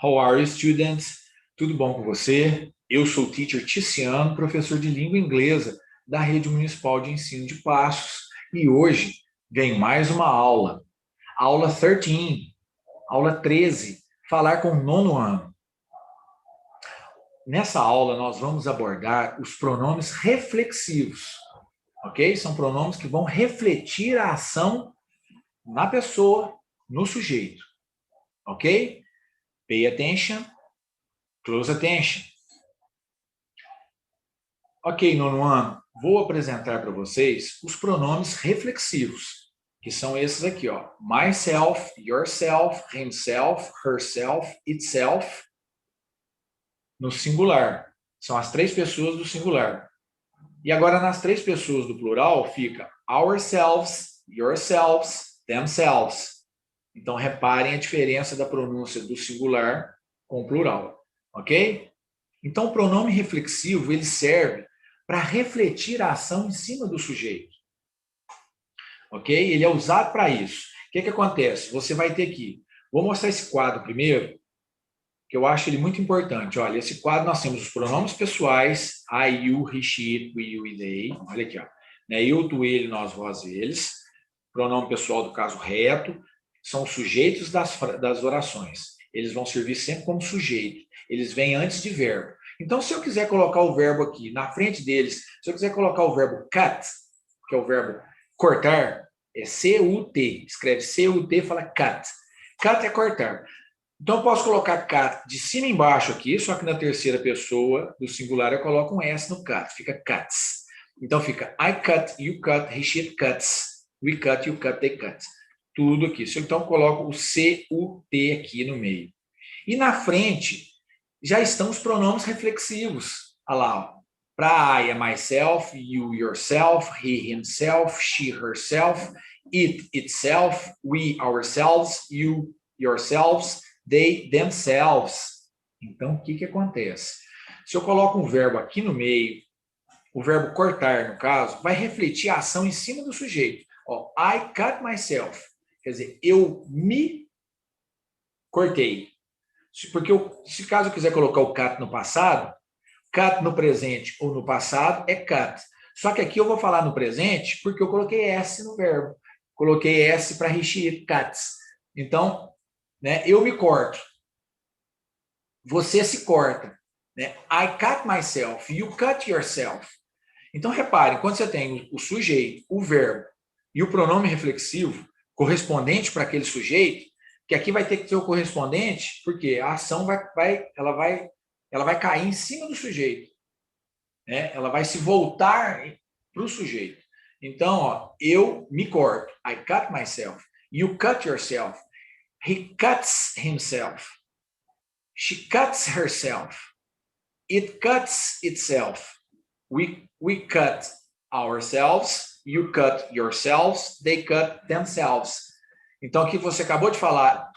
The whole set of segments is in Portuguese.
How are you, students? Tudo bom com você? Eu sou o teacher Ticiano, professor de língua inglesa da Rede Municipal de Ensino de Passos. E hoje vem mais uma aula. Aula 13, aula 13, falar com o nono ano. Nessa aula nós vamos abordar os pronomes reflexivos, ok? São pronomes que vão refletir a ação na pessoa, no sujeito, ok? Pay attention, close attention. Ok, nono ano, vou apresentar para vocês os pronomes reflexivos, que são esses aqui, ó. Myself, yourself, himself, herself, itself, no singular. São as três pessoas do singular. E agora, nas três pessoas do plural, fica ourselves, yourselves, themselves. Então, reparem a diferença da pronúncia do singular com o plural, ok? Então, o pronome reflexivo, ele serve para refletir a ação em cima do sujeito, ok? Ele é usado para isso. O que acontece? Você vai ter aqui, vou mostrar esse quadro primeiro, que eu acho ele muito importante. Olha, esse quadro nós temos os pronomes pessoais, I, you, he, she, it, we, you e they. Olha aqui, ó. Eu, tu, ele, nós, vós, eles. Pronome pessoal do caso reto. São os sujeitos das orações. Eles vão servir sempre como sujeito. Eles vêm antes de verbo. Então, se eu quiser colocar o verbo aqui na frente deles, se eu quiser colocar o verbo cut, que é o verbo cortar, é C-U-T. Escreve C-U-T, fala cut. Cut é cortar. Então, eu posso colocar cut de cima embaixo aqui, só que na terceira pessoa do singular eu coloco um S no cut, fica cuts. Então, fica I cut, you cut, he, she cuts, we cut, you cut, they cut. Tudo aqui. Então, eu coloco o C-U-T aqui no meio. E na frente, já estão os pronomes reflexivos. Olha lá, para I é myself, you, yourself, he, himself, she, herself, it, itself, we, ourselves, you, yourselves, they, themselves. Então, o que acontece? Se eu coloco um verbo aqui no meio, o verbo cortar, no caso, vai refletir a ação em cima do sujeito. Ó, I cut myself. Quer dizer, eu me cortei. Porque se caso eu quiser colocar o cut no passado, cut no presente ou no passado é cut. Só que aqui eu vou falar no presente porque eu coloquei S no verbo. Coloquei S para he, cuts. Então, eu me corto. Você se corta. I cut myself. You cut yourself. Então, repare, quando você tem o sujeito, o verbo e o pronome reflexivo correspondente para aquele sujeito, que aqui vai ter que ter o correspondente, porque a ação ela vai cair em cima do sujeito. Ela vai se voltar para o sujeito. Então, ó, eu me corto. I cut myself. You cut yourself. He cuts himself. She cuts herself. It cuts itself. We cut ourselves. You cut yourselves. They cut themselves. Então, aqui você acabou de falar,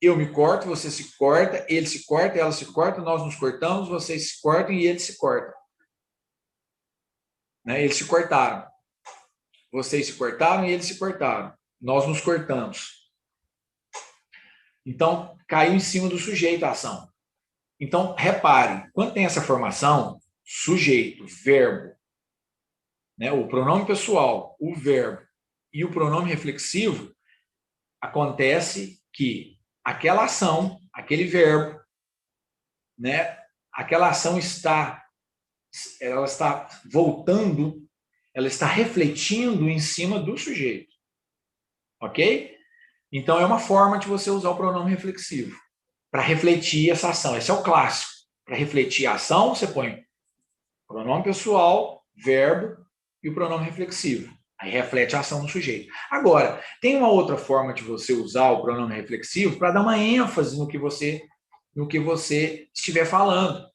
eu me corto, você se corta, ele se corta, ela se corta, nós nos cortamos, vocês se cortam e eles se cortam. Eles se cortaram. Vocês se cortaram e eles se cortaram. Nós nos cortamos. Então, caiu em cima do sujeito a ação. Então, repare, quando tem essa formação, sujeito, verbo, o pronome pessoal, o verbo e o pronome reflexivo, acontece que aquela ação, aquele verbo, aquela ação ela está voltando, ela está refletindo em cima do sujeito. Ok? Então, é uma forma de você usar o pronome reflexivo para refletir essa ação. Esse é o clássico. Para refletir a ação, você põe pronome pessoal, verbo e o pronome reflexivo. Aí reflete a ação do sujeito. Agora, tem uma outra forma de você usar o pronome reflexivo para dar uma ênfase no que você estiver falando.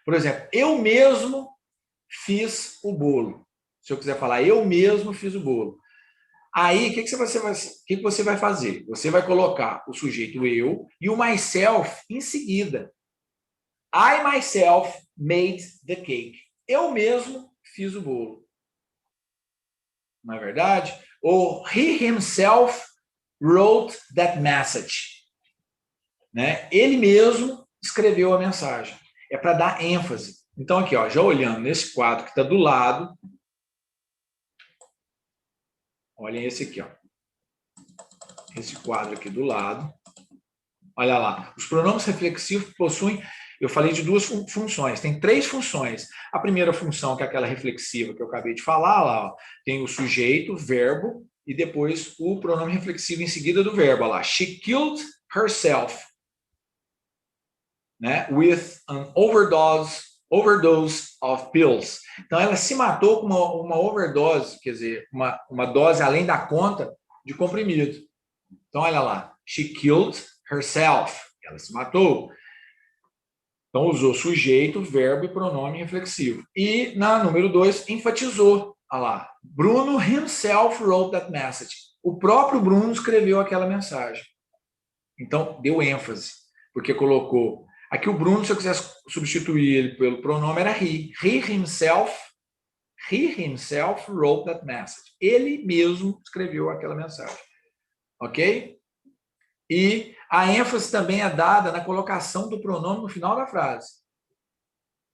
Por exemplo, eu mesmo fiz o bolo. Se eu quiser falar, eu mesmo fiz o bolo. Aí, o que você vai fazer? Você vai colocar o sujeito eu e o myself em seguida. I myself made the cake. Eu mesmo fiz o bolo. Não é verdade? Ou he himself wrote that message. né? Ele mesmo escreveu a mensagem. É para dar ênfase. Então, aqui, ó, já olhando nesse quadro que está do lado, olhem esse aqui, ó. Esse quadro aqui do lado. Olha lá. Os pronomes reflexivos possuem, eu falei de duas funções, tem 3 funções. A primeira função, que é aquela reflexiva que eu acabei de falar, lá, ó, tem o sujeito, o verbo, e depois o pronome reflexivo em seguida do verbo. Olha lá. She killed herself, né, with an overdose of pills. Então, ela se matou com uma overdose, quer dizer, uma dose além da conta de comprimido. Então, olha lá. She killed herself. Ela se matou. Então, usou sujeito, verbo e pronome reflexivo. E, na número 2, enfatizou. Olha lá. Bruno himself wrote that message. O próprio Bruno escreveu aquela mensagem. Então, deu ênfase. Porque colocou... Aqui o Bruno, se eu quisesse substituir ele pelo pronome, era he. He himself wrote that message. Ele mesmo escreveu aquela mensagem. Ok? E a ênfase também é dada na colocação do pronome no final da frase.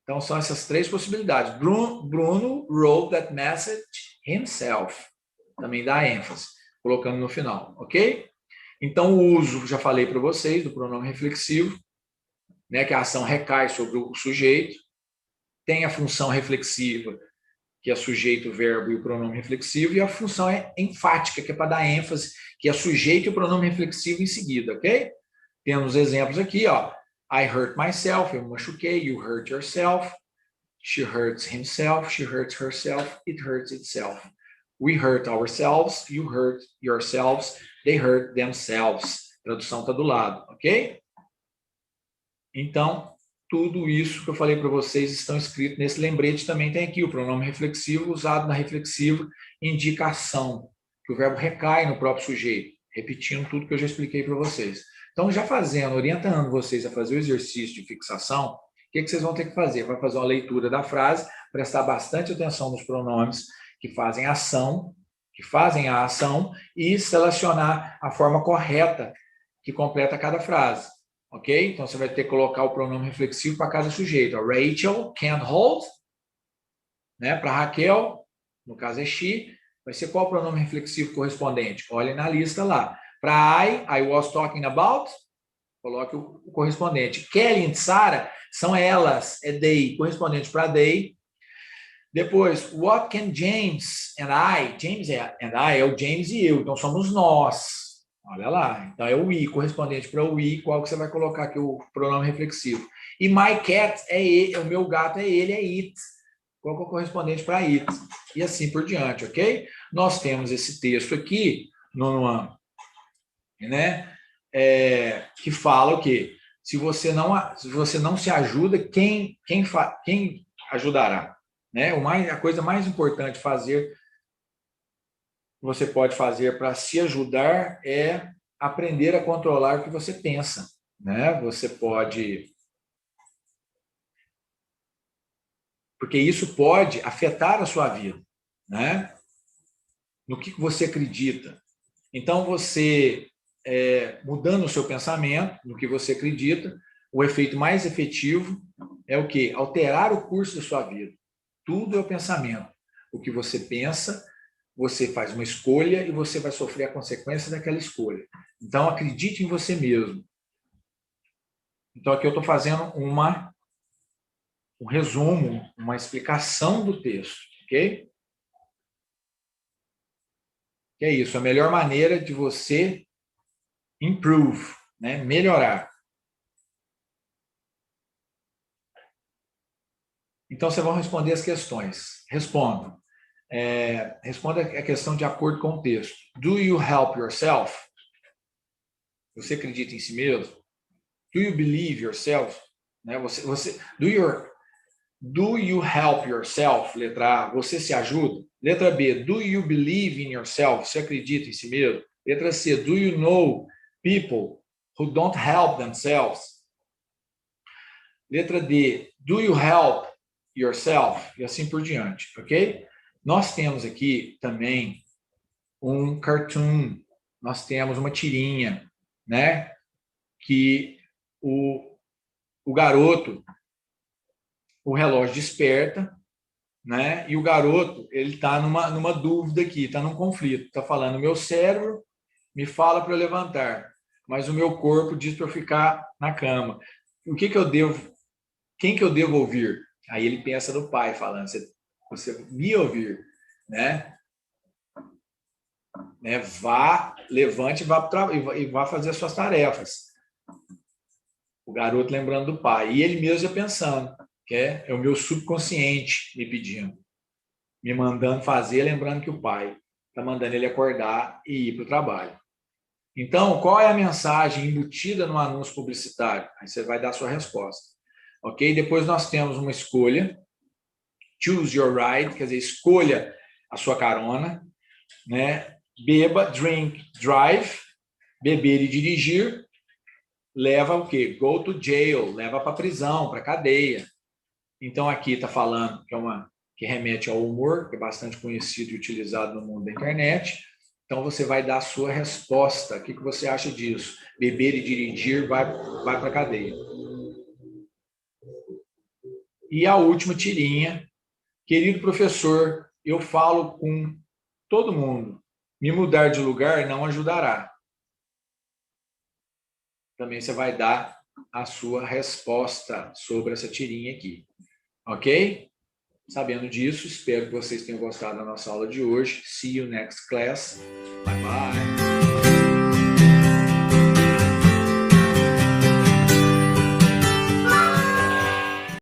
Então, são essas 3 possibilidades. Bruno wrote that message himself. Também dá ênfase, colocando no final. Ok? Então, o uso, já falei para vocês, do pronome reflexivo, né, que a ação recai sobre o sujeito. Tem a função reflexiva, que é sujeito, verbo e o pronome reflexivo, e a função é enfática, que é para dar ênfase, que é sujeito e o pronome reflexivo em seguida, ok? Temos exemplos aqui, ó. I hurt myself, eu me machuquei. You hurt yourself. She hurts himself. She hurts herself. It hurts itself. We hurt ourselves. You hurt yourselves. They hurt themselves. A tradução está do lado, ok? Então, tudo isso que eu falei para vocês estão escritos nesse lembrete. Também tem aqui o pronome reflexivo, usado na reflexiva, indica ação, que o verbo recai no próprio sujeito, repetindo tudo que eu já expliquei para vocês. Então, já fazendo, orientando vocês a fazer o exercício de fixação, o que vocês vão ter que fazer? Vai fazer uma leitura da frase, prestar bastante atenção nos pronomes que fazem a ação e selecionar a forma correta que completa cada frase. Ok? Então, você vai ter que colocar o pronome reflexivo para cada sujeito. Rachel can't hold, né? Para Raquel, no caso é she, vai ser qual o pronome reflexivo correspondente? Olhe na lista lá. Para I was talking about, coloque o correspondente. Kelly e Sarah são elas, é they, correspondente para they. Depois, what can James and I? James and I é o James e eu, então somos nós. Olha lá, então é o we, correspondente para o we, qual que você vai colocar aqui o pronome reflexivo. E my cat é ele, o meu gato é ele, é it. Qual que é o correspondente para it? E assim por diante, ok? Nós temos esse texto aqui, no né? Que fala o quê? Se você não se ajuda, quem ajudará? Né? A coisa mais importante você pode fazer para se ajudar é aprender a controlar o que você pensa, né? Você pode... Porque isso pode afetar a sua vida, né? No que você acredita. Então, você, mudando o seu pensamento, no que você acredita, o efeito mais efetivo é o quê? Alterar o curso da sua vida. Tudo é o pensamento. O que você pensa, você faz uma escolha e você vai sofrer a consequência daquela escolha. Então, acredite em você mesmo. Então, aqui eu estou fazendo um resumo, uma explicação do texto, ok? Que é isso, a melhor maneira de você improve, né? Melhorar. Então, vocês vão responder as questões. Respondam. Responda a questão de acordo com o texto. Do you help yourself? Você acredita em si mesmo? Do you believe yourself? Né? Do you help yourself? Letra A. Você se ajuda? Letra B. Do you believe in yourself? Você acredita em si mesmo? Letra C. Do you know people who don't help themselves? Letra D. Do you help yourself? E assim por diante, ok? Nós temos aqui também um cartoon, nós temos uma tirinha, né? Que o garoto, o relógio desperta, né? E o garoto, ele está numa dúvida aqui, está num conflito. Está falando, meu cérebro me fala para eu levantar, mas o meu corpo diz para eu ficar na cama. O que eu devo, quem que eu devo ouvir? Aí ele pensa no pai, falando, você me ouvir, né? Vá, levante e vá fazer as suas tarefas. O garoto lembrando do pai. E ele mesmo já pensando, que é o meu subconsciente me pedindo, me mandando fazer, lembrando que o pai está mandando ele acordar e ir para o trabalho. Então, qual é a mensagem embutida no anúncio publicitário? Aí você vai dar a sua resposta. Ok? Depois nós temos uma escolha. Choose your ride, quer dizer, escolha a sua carona. Né? Beba, drink, drive. Beber e dirigir. Leva o quê? Go to jail. Leva para prisão, para cadeia. Então, aqui está falando que remete ao humor, que é bastante conhecido e utilizado no mundo da internet. Então, você vai dar a sua resposta. O que você acha disso? Beber e dirigir vai para a cadeia. E a última tirinha. Querido professor, eu falo com todo mundo. Me mudar de lugar não ajudará. Também você vai dar a sua resposta sobre essa tirinha aqui. Ok? Sabendo disso, espero que vocês tenham gostado da nossa aula de hoje. See you next class. Bye bye.